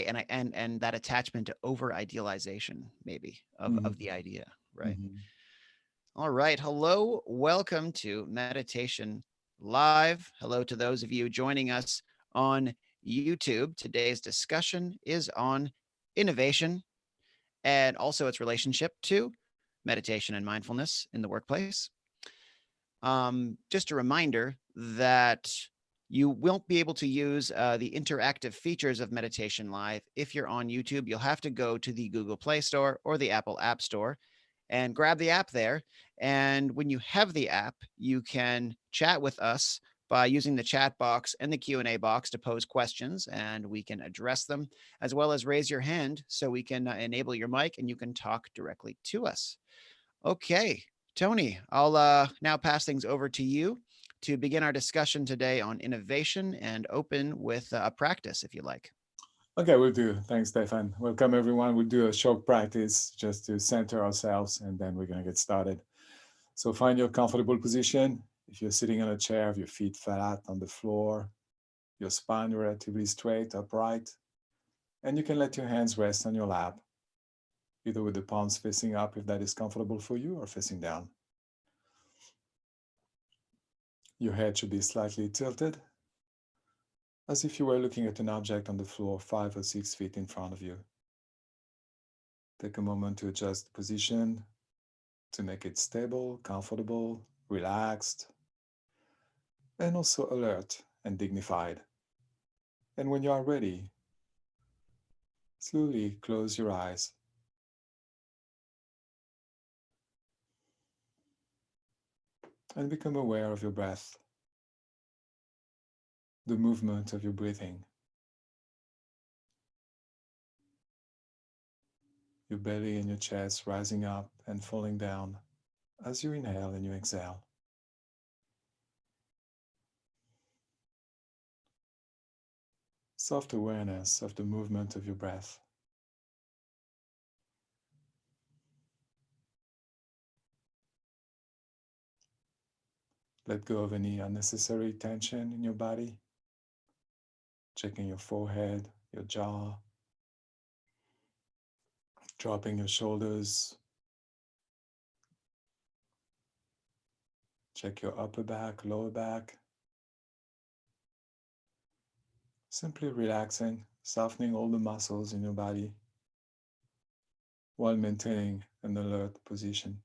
and that attachment to over idealization, maybe Mhm. of the idea, right? Mhm. All right. Hello. Welcome to Meditation Live. Hello to those of you joining us on YouTube. Today's discussion is on innovation and also its relationship to meditation and mindfulness in the workplace. Just a reminder that you won't be able to use the interactive features of Meditation Live if you're on YouTube. You'll have to go to the Google Play Store or the Apple App Store and grab the app there. And when you have the app, you can chat with us by using the chat box and the Q&A box to pose questions, and we can address them, as well as raise your hand so we can enable your mic and you can talk directly to us. Okay, Tony, I'll now pass things over to you to begin our discussion today on innovation and open with a practice, if you like. Okay, we'll do. Thanks, Stefan. Welcome, everyone. We'll do a short practice just to center ourselves, and then we're going to get started. So find your comfortable position. If you're sitting on a chair, your feet flat on the floor, your spine relatively straight, upright, and you can let your hands rest on your lap, either with the palms facing up if that is comfortable for you, or facing down. Your head should be slightly tilted, as if you were looking at an object on the floor 5 or 6 feet in front of you. Take a moment to adjust the position to make it stable, comfortable, relaxed, and also alert and dignified. And when you are ready, slowly close your eyes and become aware of your breath, the movement of your breathing, your belly and your chest rising up and falling down as you inhale and you exhale. Soft awareness of the movement of your breath. Let go of any unnecessary tension in your body, checking your forehead, your jaw, dropping your shoulders. Check your upper back, lower back. Simply relaxing, softening all the muscles in your body while maintaining an alert position.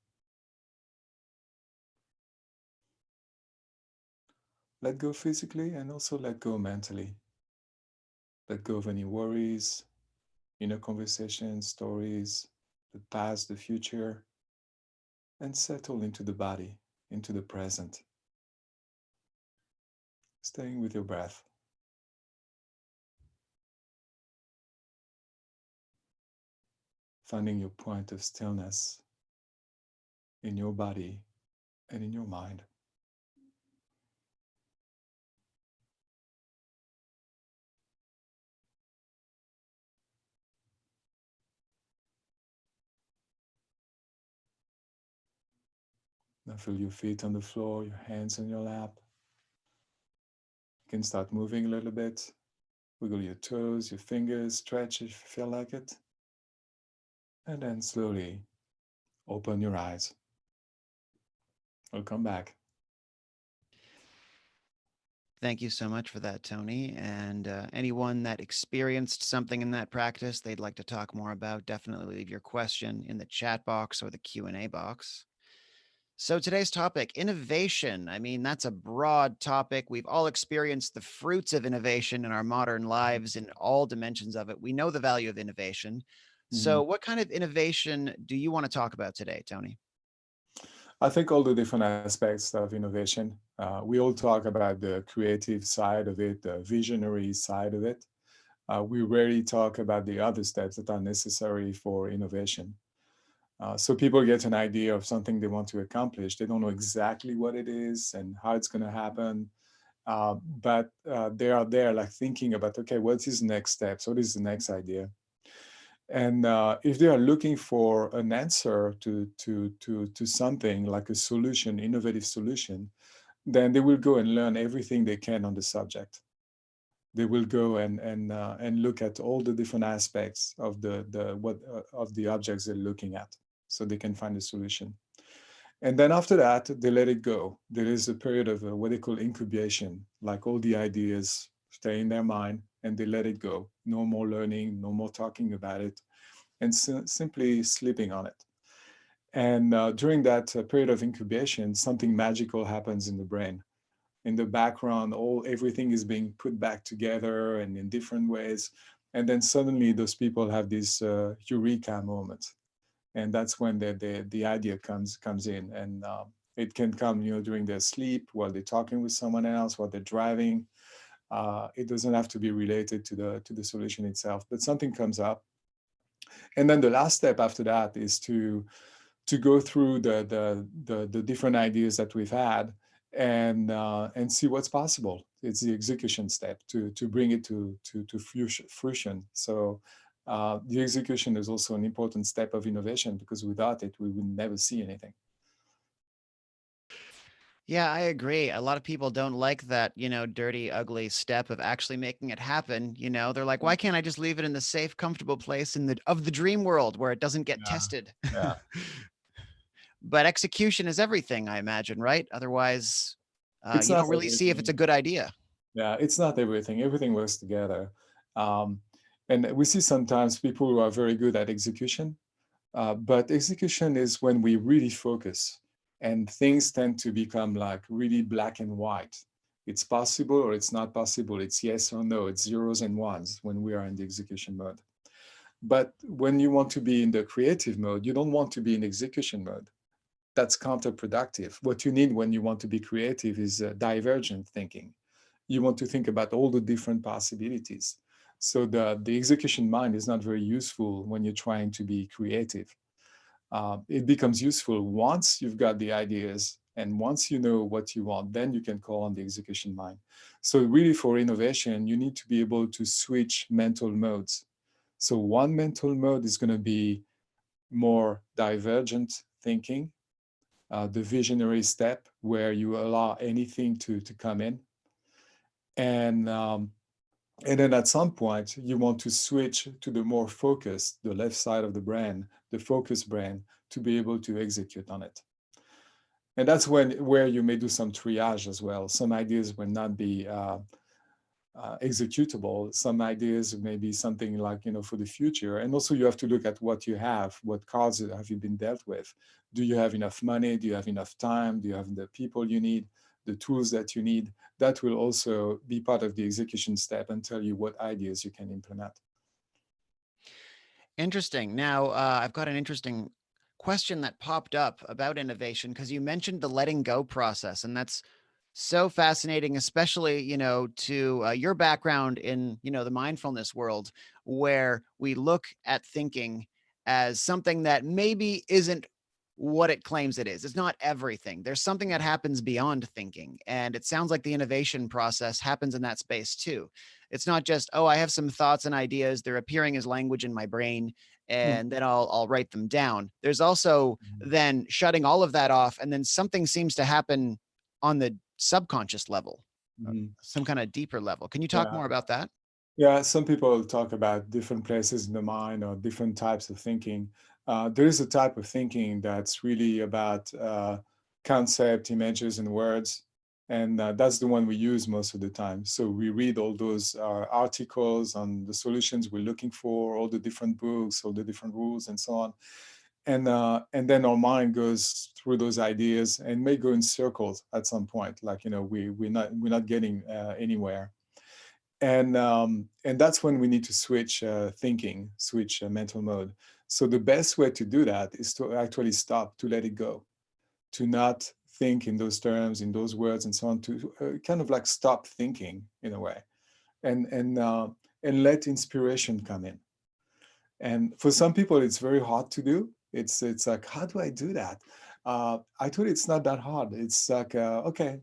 Let go physically and also let go mentally. Let go of any worries, inner conversations, stories, the past, the future, and settle into the body, into the present, staying with your breath. Finding your point of stillness in your body and in your mind. Now feel your feet on the floor, your hands on your lap. You can start moving a little bit. Wiggle your toes, your fingers, stretch if you feel like it. And then slowly open your eyes. Welcome back. Thank you so much for that, Tony. And anyone that experienced something in that practice they'd like to talk more about, definitely leave your question in the chat box or the Q&A box. So today's topic, innovation. I mean, that's a broad topic. We've all experienced the fruits of innovation in our modern lives in all dimensions of it. We know the value of innovation. Mhm. So what kind of innovation do you want to talk about today, Tony? I think all the different aspects of innovation. We all talk about the creative side of it, the visionary side of it. We rarely talk about the other steps that are necessary for innovation. So people get an idea of something they want to accomplish. They don't know exactly what it is and how it's going to happen. But they are there like thinking about, okay, what is the next step? So what is the next idea? And if they are looking for an answer to something like a solution, innovative solution, then they will go and learn everything they can on the subject. They will go and look at all the different aspects of the objects they're looking at, so they can find a solution. And then after that, they let it go. There is a period of what they call incubation, like all the ideas stay in their mind and they let it go. No more learning, no more talking about it, and simply sleeping on it. And during that period of incubation, something magical happens in the brain. In the background, everything is being put back together and in different ways. And then suddenly those people have this eureka moment, and that's when the idea comes in. And it can come, during their sleep, while they're talking with someone else, while they're driving. It doesn't have to be related to the solution itself, but something comes up. And then the last step after that is to go through the different ideas that we've had, and see what's possible. It's the execution step to bring it to fruition. So the execution is also an important step of innovation, because without it we would never see anything. Yeah, I agree. A lot of people don't like that, dirty, ugly step of actually making it happen. They're like, why can't I just leave it in the safe, comfortable place of the dream world where it doesn't get Yeah, tested? yeah. But execution is everything, I imagine, right? Otherwise, It's you not don't really see if it's a everything. good idea. Yeah, it's not everything. Everything works together. um, and we see sometimes people who are very good at execution. But execution is when we really focus, and things tend to become like really black and white. It's possible or it's not possible. It's yes or no. It's zeros and ones when we are in the execution mode. But when you want to be in the creative mode, you don't want to be in execution mode. That's counterproductive. What you need when you want to be creative is divergent thinking. You want to think about all the different possibilities. So the execution mind is not very useful when you're trying to be creative. It becomes useful once you've got the ideas and once you know what you want, then you can call on the execution mind. So really, for innovation, you need to be able to switch mental modes. So one mental mode is going to be more divergent thinking, the visionary step where you allow anything to come in. And and then at some point, you want to switch to the more focused, the left side of the brain, the focused brain, to be able to execute on it. And that's where you may do some triage as well. Some ideas will not be executable. Some ideas may be something like, for the future. And also you have to look at what you have. What cards have you been dealt with? Do you have enough money? Do you have enough time? Do you have the people you need, the tools that you need? That will also be part of the execution step and tell you what ideas you can implement. Interesting. Now, I've got an interesting question that popped up about innovation because you mentioned the letting go process, and that's so fascinating, especially, to your background in, the mindfulness world, where we look at thinking as something that maybe isn't what it claims it is. It's not everything. There's something that happens beyond thinking. And it sounds like the innovation process happens in that space too. It's not just, oh, I have some thoughts and ideas. They're appearing as language in my brain, and then I'll write them down. There's also then shutting all of that off. And then something seems to happen on the subconscious level, Mhm. some kind of deeper level. Can you talk Yeah. more about that? Yeah, some people talk about different places in the mind or different types of thinking. There is a type of thinking that's really about concept, images, and words. And that's the one we use most of the time. So we read all those articles on the solutions we're looking for, all the different books, all the different rules, and so on. And then our mind goes through those ideas and may go in circles at some point. Like, we're not getting anywhere. And that's when we need to switch thinking, switch mental mode. So the best way to do that is to actually stop, to let it go, to not think in those terms, in those words, and so on. To kind of like stop thinking in a way, and let inspiration come in. And for some people, it's very hard to do. It's like, how do I do that? I thought it's not that hard. It's like, okay,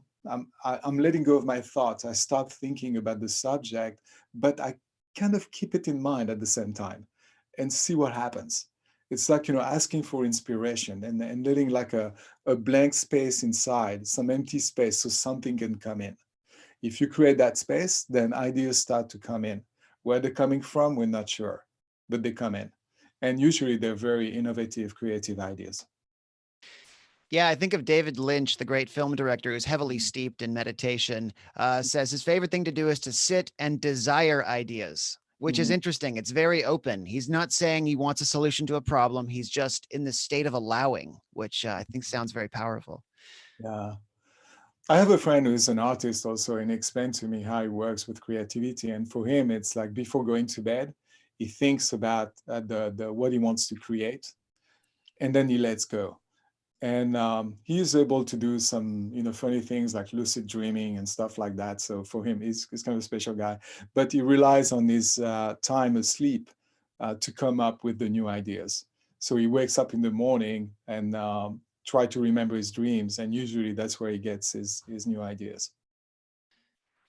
I'm letting go of my thoughts. I stop thinking about the subject, but I kind of keep it in mind at the same time, and see what happens. It's like, asking for inspiration, and letting like a blank space inside, some empty space, so something can come in. If you create that space, then ideas start to come in. Where they're coming from, we're not sure, but they come in. And usually they're very innovative, creative ideas. Yeah, I think of David Lynch, the great film director who's heavily steeped in meditation, says his favorite thing to do is to sit and desire ideas, which is Mhm. interesting. It's very open. He's not saying he wants a solution to a problem. He's just in the state of allowing, which I think sounds very powerful. Yeah. I have a friend who's an artist also, and he explained to me how he works with creativity. And for him, it's like before going to bed, he thinks about the what he wants to create, and then he lets go. And he is able to do some funny things like lucid dreaming and stuff like that. So for him, he's kind of a special guy. But he relies on his time asleep to come up with the new ideas. So he wakes up in the morning and try to remember his dreams, and usually that's where he gets his new ideas.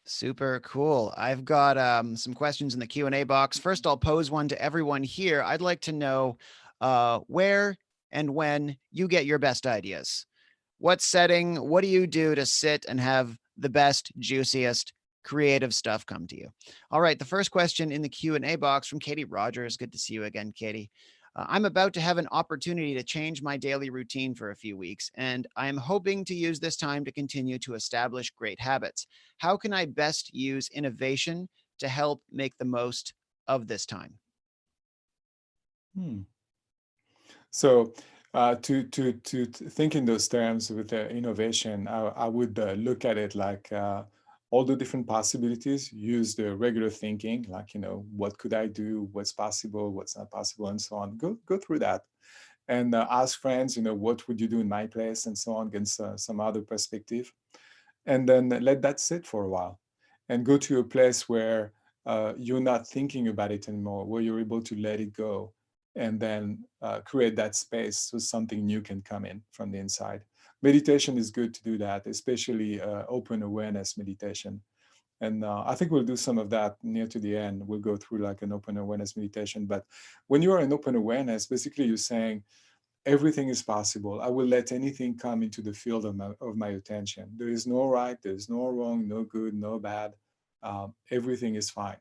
Super cool. I've got some questions in the Q&A box. First, I'll pose one to everyone here. I'd like to know where and when you get your best ideas. What setting, what do you do to sit and have the best, juiciest, creative stuff come to you? All right, the first question in the Q&A box from Katie Rogers. Good to see you again, Katie. I'm about to have an opportunity to change my daily routine for a few weeks, and I'm hoping to use this time to continue to establish great habits. How can I best use innovation to help make the most of this time? Hmm. So to think in those terms with innovation, I would look at it like all the different possibilities. Use the regular thinking, like what could I do, what's possible, what's not possible, and so on. Go through that, and ask friends, what would you do in my place, and so on, against some other perspective, and then let that sit for a while, and go to a place where you're not thinking about it anymore, where you're able to let it go, and then create that space so something new can come in from the inside. Meditation is good to do that, especially open awareness meditation. And I think we'll do some of that near to the end. We'll go through like an open awareness meditation. But when you are in open awareness, basically you're saying, everything is possible. I will let anything come into the field of my attention. There is no right, there is no wrong, no good, no bad. Everything is fine.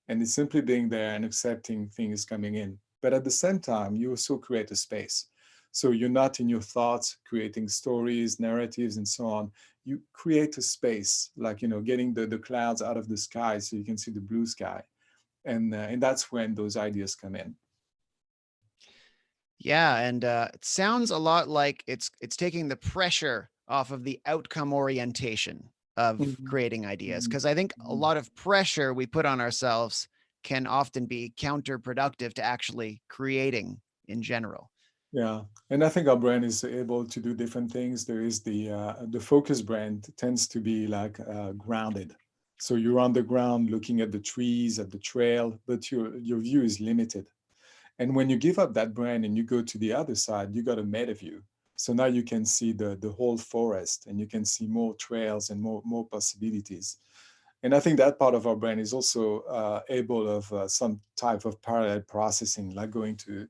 And it's simply being there and accepting things coming in. But at the same time, you also create a space. So you're not in your thoughts creating stories, narratives, and so on. You create a space, like, getting the clouds out of the sky so you can see the blue sky. And that's when those ideas come in. Yeah, and it sounds a lot like it's taking the pressure off of the outcome orientation of Mhm. creating ideas, Mhm. because I think a Mhm. lot of pressure we put on ourselves can often be counterproductive to actually creating in general. Yeah, and I think our brain is able to do different things. There is the focus brain tends to be like grounded. So you're on the ground looking at the trees, at the trail, but your view is limited. And when you give up that brain and you go to the other side, you got a meta view. So now you can see the whole forest, and you can see more trails and more possibilities. And I think that part of our brain is also able of some type of parallel processing, like going to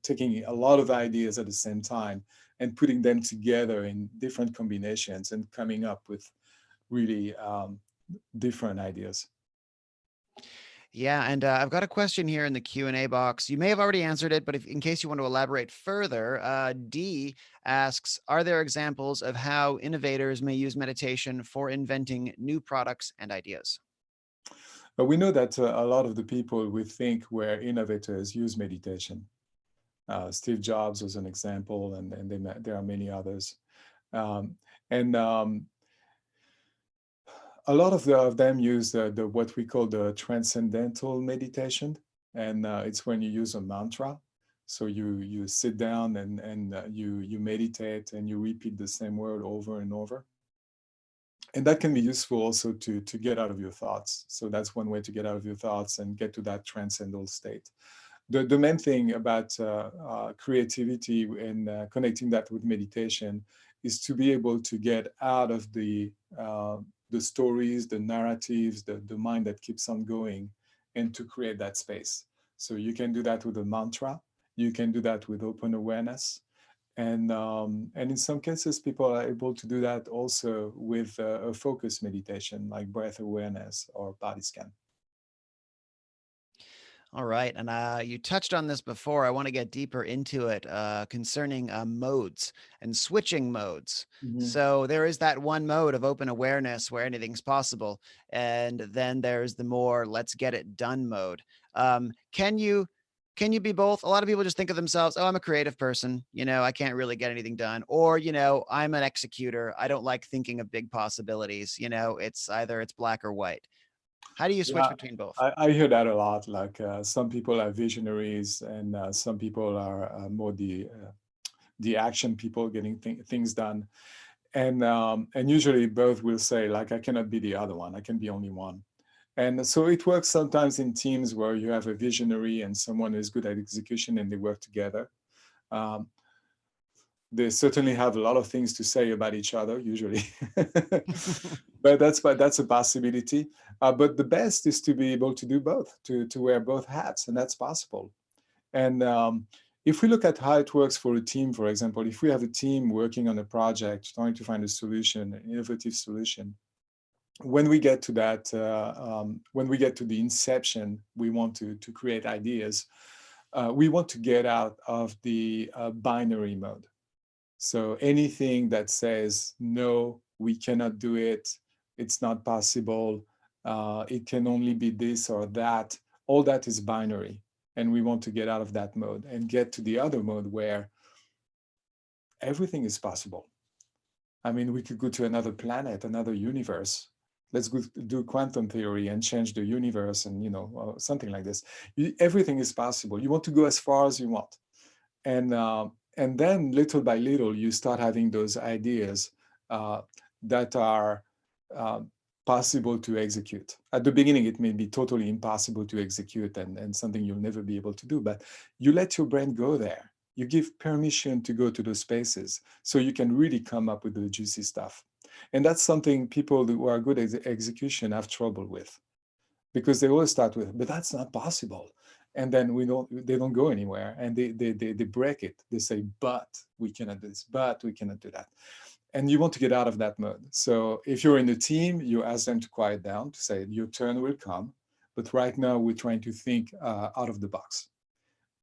taking a lot of ideas at the same time and putting them together in different combinations and coming up with really different ideas. Yeah, and I've got a question here in the Q&A box. You may have already answered it, but if in case you want to elaborate further, D asks, are there examples of how innovators may use meditation for inventing new products and ideas? But we know that a lot of the people we think were innovators use meditation. Steve Jobs was an example, and there are many others. Um, and a lot of them use the what we call the transcendental meditation, and it's when you use a mantra. So you sit down and you meditate and you repeat the same word over and over, and that can be useful also to get out of your thoughts. So that's one way to get out of your thoughts and get to that transcendental state. The main thing about creativity and connecting that with meditation is to be able to get out of the stories, the narratives, the mind that keeps on going, and to create that space. So you can do that with a mantra. You can do that with open awareness, And in some cases, people are able to do that also with a focus meditation like breath awareness or body scan. All right. And you touched on this before. I want to get deeper into it concerning modes and switching modes. Mhm. So there is that one mode of open awareness where anything's possible. And then there's the more let's get it done mode. Can you be both? A lot of people just think of themselves, oh, I'm a creative person. I can't really get anything done. Or, I'm an executor. I don't like thinking of big possibilities. It's either it's black or white. How do you switch Yeah, between both? I hear that a lot. Like some people are visionaries, and some people are more the action people getting things done. And usually both will say like, I cannot be the other one. I can be only one. And so it works sometimes in teams where you have a visionary and someone who's good at execution and they work together. Um, they certainly have a lot of things to say about each other usually. But that's a possibility. But the best is to be able to do both, to wear both hats, and that's possible. And if we look at how it works for a team, for example, if we have a team working on a project, trying to find a solution, an innovative solution, when we get to that, when we get to the inception, we want to create ideas. We want to get out of the binary mode. So anything that says, no, we cannot do it, it's not possible, it can only be this or that, all that is binary. And we want to get out of that mode and get to the other mode where everything is possible. I mean, we could go to another planet, another universe. Let's go do quantum theory and change the universe and, something like this. Everything is possible. You want to go as far as you want. And then little by little you start having those ideas uh, that are uh, possible to execute. At the beginning it may be totally impossible to execute and something you'll never be able to do, but you let your brain go there. You give permission to go to those spaces so you can really come up with the juicy stuff. And that's something people who are good at execution have trouble with, because they always start with, but that's not possible. And then they don't go anywhere, and they break it. They say, but we cannot do this, but we cannot do that. And you want to get out of that mode. So if you're in a team, you ask them to quiet down, to say, your turn will come. But right now we're trying to think out of the box,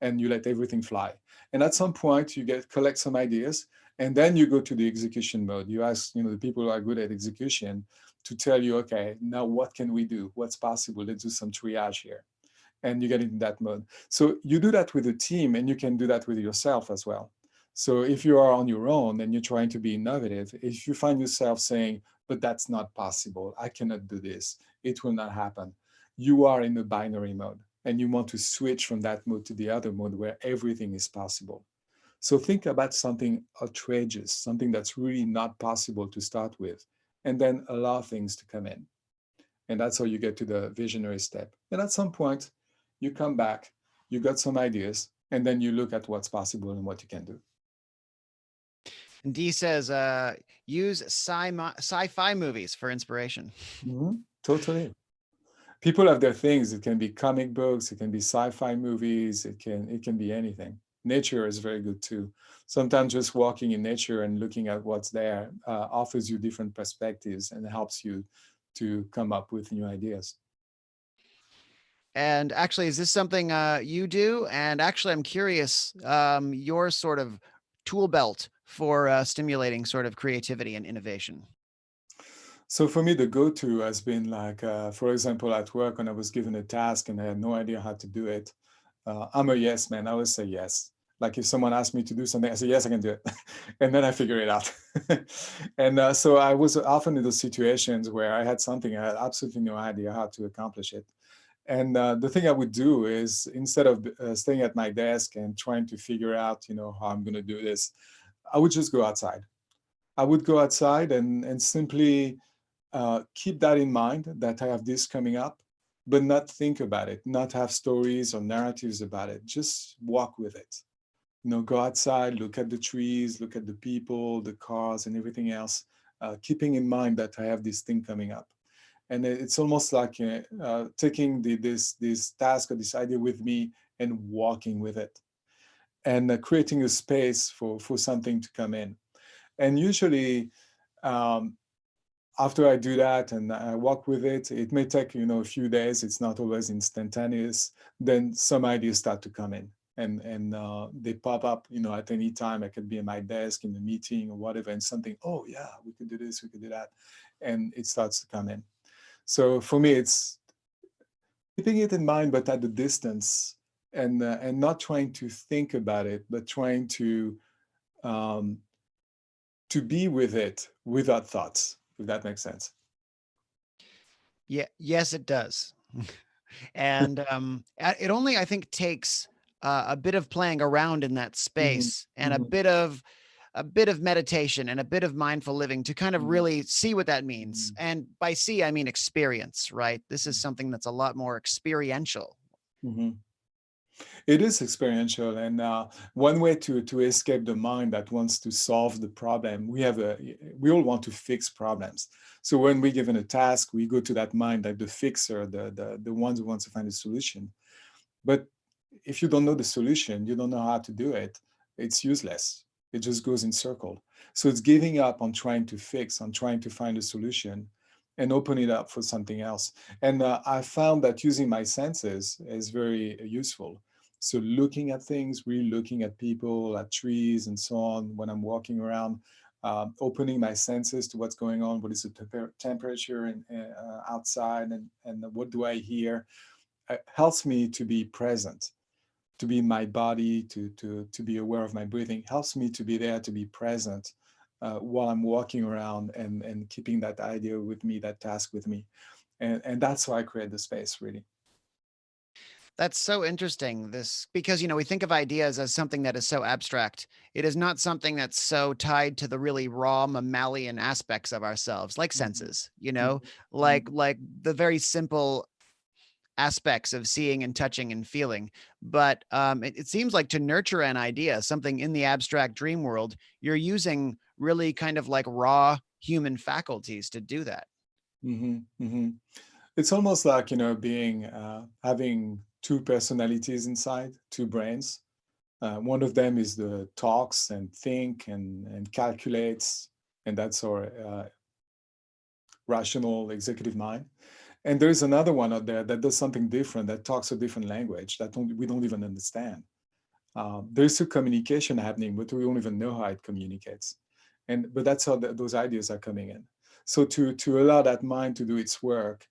and you let everything fly. And at some point, you collect some ideas, and then you go to the execution mode. You ask, the people who are good at execution to tell you, okay, now what can we do? What's possible? Let's do some triage here. And you get into that mode. So you do that with a team, and you can do that with yourself as well. So if you are on your own and you're trying to be innovative, if you find yourself saying, but that's not possible, I cannot do this, it will not happen, you are in a binary mode, and you want to switch from that mode to the other mode where everything is possible. So think about something outrageous, something that's really not possible to start with, and then allow things to come in. And that's how you get to the visionary step. And at some point, you come back, you got some ideas, and then you look at what's possible and what you can do. And D says, use sci-fi movies for inspiration. Totally. People have their things. It can be comic books, it can be sci-fi movies, it can be anything. Nature is very good too. Sometimes just walking in nature and looking at what's there offers you different perspectives and helps you to come up with new ideas. And actually, is this something you do? And actually, I'm curious, your sort of tool belt for stimulating sort of creativity and innovation. So for me, the go-to has been like, for example, at work when I was given a task and I had no idea how to do it. I'm a yes man. I always say yes. Like if someone asks me to do something, I say yes, I can do it, and then I figure it out. And so I was often in those situations where I had something, I had absolutely no idea how to accomplish it. And the thing I would do is, instead of staying at my desk and trying to figure out, how I'm going to do this, I would just go outside. I would go outside and simply keep that in mind, that I have this coming up, but not think about it, not have stories or narratives about it. Just walk with it. Go outside, look at the trees, look at the people, the cars, and everything else, keeping in mind that I have this thing coming up. And it's almost like taking this task or this idea with me and walking with it. and creating a space for something to come in. And usually, um, after I do that and I walk with it, it may take, a few days. It's not always instantaneous. Then some ideas start to come in, and they pop up, at any time. I could be at my desk in a meeting or whatever, and something, oh yeah, we could do this, we could do that. And it starts to come in. So for me, it's keeping it in mind, but at a distance, and not trying to think about it, but trying um, to be with it without thoughts, if that makes sense. Yeah, yes, it does. And it only, I think, takes a bit of playing around in that Mhm, space and mhm, a bit of meditation and a bit of mindful living to kind of mhm, really see what that means. mhm, And by see, I mean experience, right? This is something that's a lot more experiential. mhm. It is experiential, and one way to escape the mind that wants to solve the problem, we all want to fix problems. So when we're given a task, we go to that mind, like the fixer, the ones who wants to find a solution. But if you don't know the solution, you don't know how to do it, it's useless. It just goes in circle. So it's giving up on trying to fix, on trying to find a solution, and open it up for something else. And I found that using my senses is very useful. So looking at things, really looking at people, at trees, and so on when I'm walking around, opening my senses to what's going on, what is the temperature outside, and what do I hear, helps me to be present, to be in my body, to be aware of my breathing, helps me to be there, to be present while I'm walking around, and keeping that idea with me, that task with me. And that's why I create the space, really. That's so interesting. This because we think of ideas as something that is so abstract. It is not something that's so tied to the really raw mammalian aspects of ourselves, like Mhm, senses, mhm, like mhm, the very simple aspects of seeing and touching and feeling. But it seems like to nurture an idea, something in the abstract dream world, you're using really kind of like raw human faculties to do that. mhm, mhm. It's almost like, being having two personalities inside, two brains. One of them is the talks and think and calculates, and that's our rational executive mind. And there is another one out there that does something different, that talks a different language that we don't even understand. There's a communication happening, but we don't even know how it communicates. But that's how those ideas are coming in. So to allow that mind to do its work,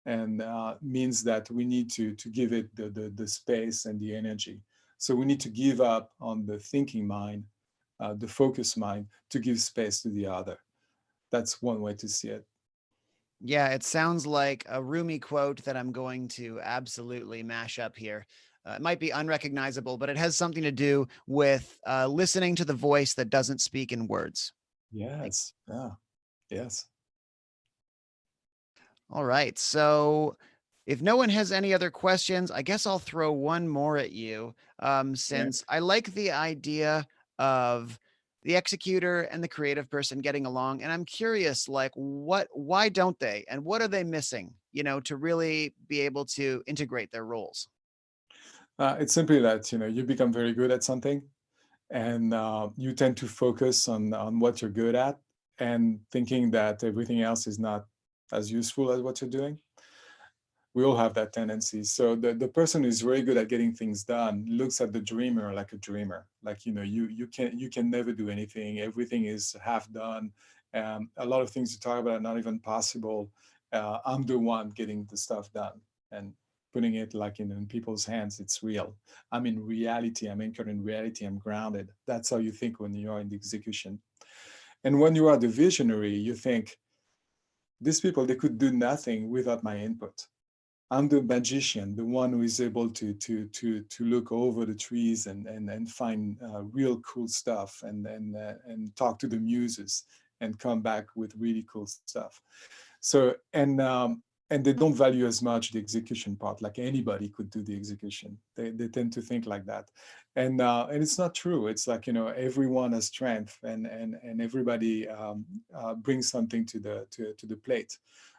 and means that we need to give it the space and the energy. So we need to give up on the thinking mind, the focus mind, to give space to the other. That's one way to see it. Yeah, it sounds like a Rumi quote that I'm going to absolutely mash up here. It might be unrecognizable, but it has something to do with listening to the voice that doesn't speak in words. Like, Yes. Yeah. Yes. all right. So, if no one has any other questions, I guess I'll throw one more at you. Okay. Since I like the idea of the executor and the creative person getting along, and I'm curious, like, why don't they, and what are they missing, to really be able to integrate their roles? It's simply that you become very good at something, and you tend to focus on what you're good at, and thinking that everything else is not as useful as what you're doing. We all have that tendency. So the person who's very good at getting things done looks at the dreamer like a dreamer, like you can never do anything, everything is half done. A lot of things you talk about are not even possible. I'm the one getting the stuff done, and putting it like in people's hands, it's real. I'm in reality, I'm anchored in reality, I'm grounded. That's how you think when you are in the execution. And when you are the visionary, you think, these people, they could do nothing without my input. I'm the magician, the one who is able to look over the trees, and find real cool stuff, and talk to the muses, and come back with really cool stuff. So and they don't value as much the execution part. Like anybody could do the execution. They tend to think like that, and it's not true. It's like everyone has strength, and everybody brings something to the plate.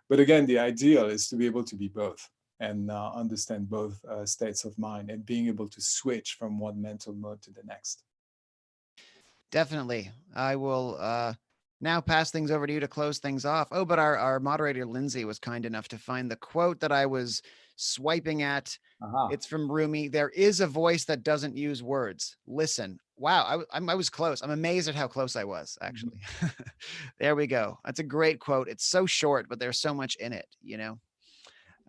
But again, the ideal is to be able to be both, and understand both states of mind and being able to switch from one mental mode to the next. Definitely. I will now pass things over to you to close things off. Oh, but our moderator, Lindsay, was kind enough to find the quote that I was swiping at. Aha. It's from Rumi. There is a voice that doesn't use words. Listen. Wow. I was close. I'm amazed at how close I was, actually. There we go. That's a great quote. It's so short, but there's so much in it, you know?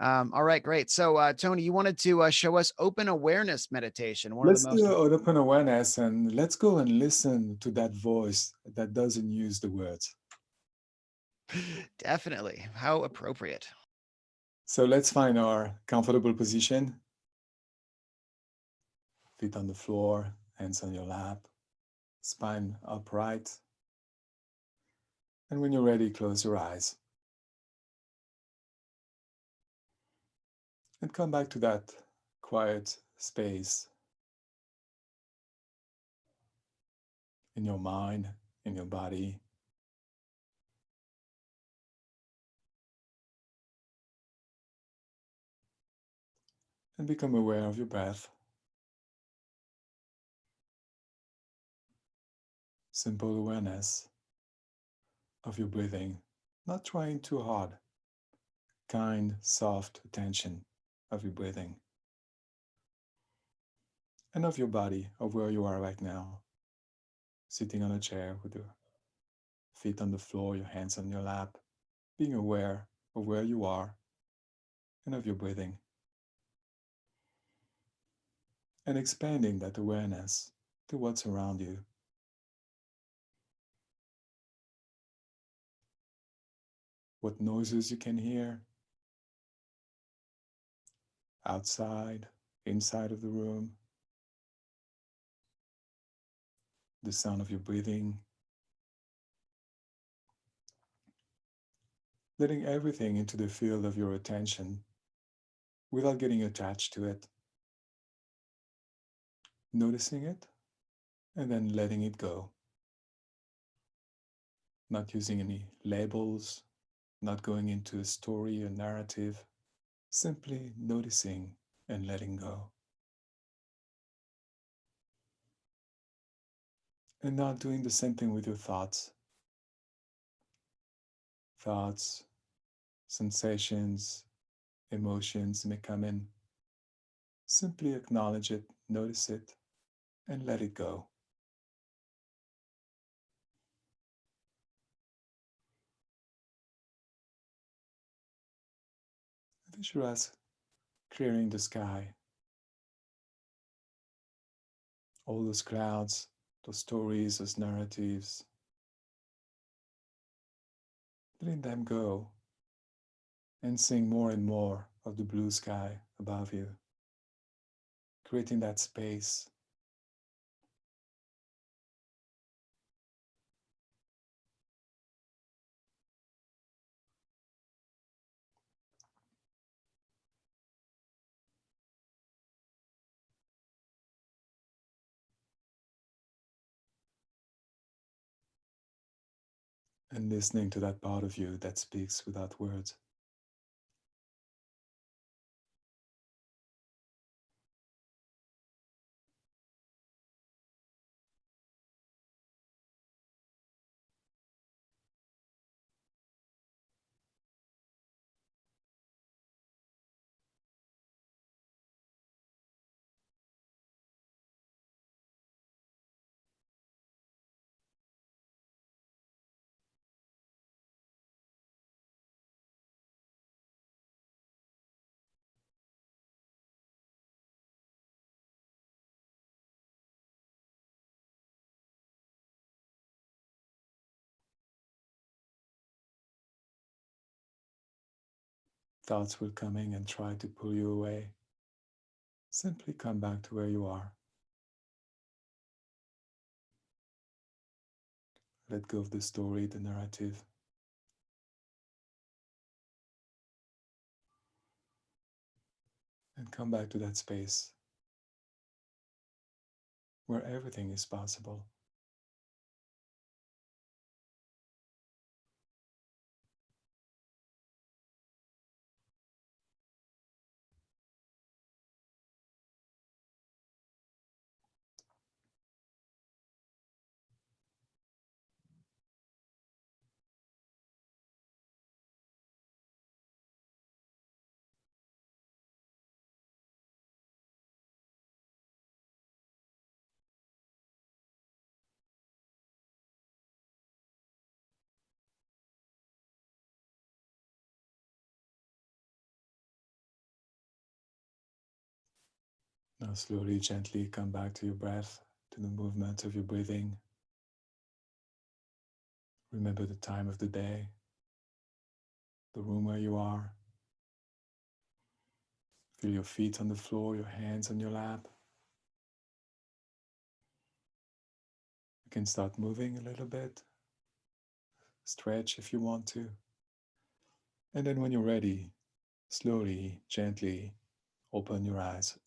All right, great. So, Tony, you wanted to show us open awareness meditation, one of the Let's do most open awareness and let's go and listen to that voice that doesn't use the words. definitely how appropriate. So let's find our comfortable position. Feet on the floor, hands on your lap, spine upright. And when you're ready, close your eyes. And come back to that quiet space in your mind, in your body. And become aware of your breath. Simple awareness of your breathing, not trying too hard. Kind, soft attention of your breathing. And of your body, of where you are right now. Sitting on a chair with your feet on the floor, your hands on your lap. Being aware of where you are and of your breathing. And expanding that awareness to what's around you. What noises you can hear outside, inside of the room, the sound of your breathing, letting everything into the field of your attention without getting attached to it, noticing it, and then letting it go. Not using any labels, not going into a story or narrative, simply noticing and letting go. And not doing the same thing with your thoughts. Thoughts, sensations, emotions may come in. Simply acknowledge it, notice it, and let it go. Visualize clearing the sky. All those clouds, those stories, those narratives, letting them go and seeing more and more of the blue sky above you, creating that space. And listening to that part of you that speaks without words. Thoughts will come in and try to pull you away. Simply come back to where you are. Let go of the story, the narrative. And come back to that space where everything is possible. Now slowly, gently come back to your breath, to the movement of your breathing. Remember the time of the day, the room where you are. Feel your feet on the floor, your hands on your lap. You can start moving a little bit, stretch if you want to. And then when you're ready, slowly, gently open your eyes.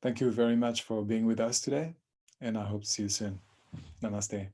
Thank you very much for being with us today, and I hope to see you soon. Namaste.